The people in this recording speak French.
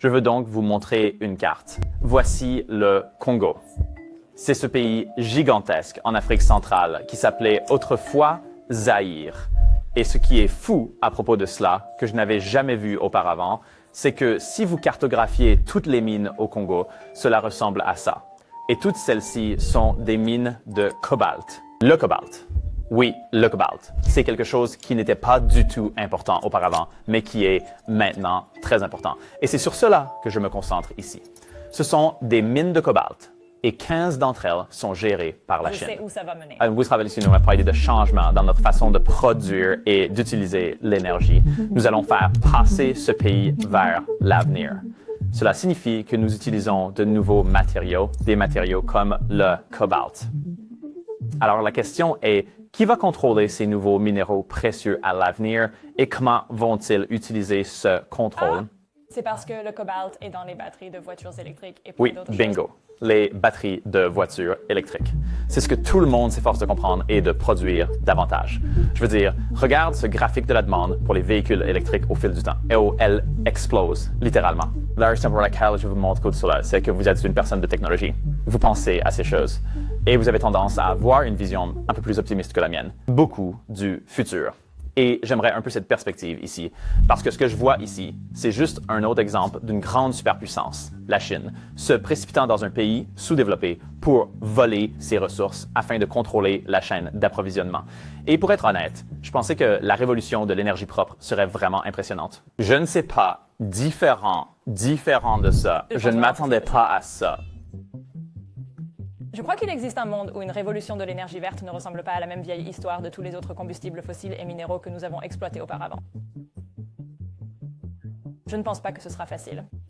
Je veux donc vous montrer une carte. Voici le Congo. C'est ce pays gigantesque en Afrique centrale qui s'appelait autrefois Zaïre. Et ce qui est fou à propos de cela, que je n'avais jamais vu auparavant, c'est que si vous cartographiez toutes les mines au Congo, cela ressemble à ça. Et toutes celles-ci sont des mines de cobalt. Le cobalt. Oui, le cobalt. C'est quelque chose qui n'était pas du tout important auparavant, mais qui est maintenant très important. Et c'est sur cela que je me concentre ici. Ce sont des mines de cobalt. Et 15 d'entre elles sont gérées par la Chine. Je sais où ça va mener. Vous travaillez ici, nous allons parler de changement dans notre façon de produire et d'utiliser l'énergie. Nous allons faire passer ce pays vers l'avenir. Cela signifie que nous utilisons de nouveaux matériaux, des matériaux comme le cobalt. Alors la question est, qui va contrôler ces nouveaux minéraux précieux à l'avenir et comment vont-ils utiliser ce contrôle? C'est parce que le cobalt est dans les batteries de voitures électriques et plein Oui, d'autres bingo. Les batteries de voitures électriques. C'est ce que tout le monde s'efforce de comprendre et de produire davantage. Je veux dire, regarde ce graphique de la demande pour les véhicules électriques au fil du temps. Et elle explose, littéralement. La raison pour laquelle je vous montre tout cela, c'est que vous êtes une personne de technologie. Vous pensez à ces choses. Et vous avez tendance à avoir une vision un peu plus optimiste que la mienne. Beaucoup du futur. Et j'aimerais un peu cette perspective ici, parce que ce que je vois ici, c'est juste un autre exemple d'une grande superpuissance, la Chine, se précipitant dans un pays sous-développé pour voler ses ressources afin de contrôler la chaîne d'approvisionnement. Et pour être honnête, je pensais que la révolution de l'énergie propre serait vraiment impressionnante. Je ne sais pas, différent de ça, je ne m'attendais pas à ça. Je crois qu'il existe un monde où une révolution de l'énergie verte ne ressemble pas à la même vieille histoire de tous les autres combustibles fossiles et minéraux que nous avons exploités auparavant. Je ne pense pas que ce sera facile.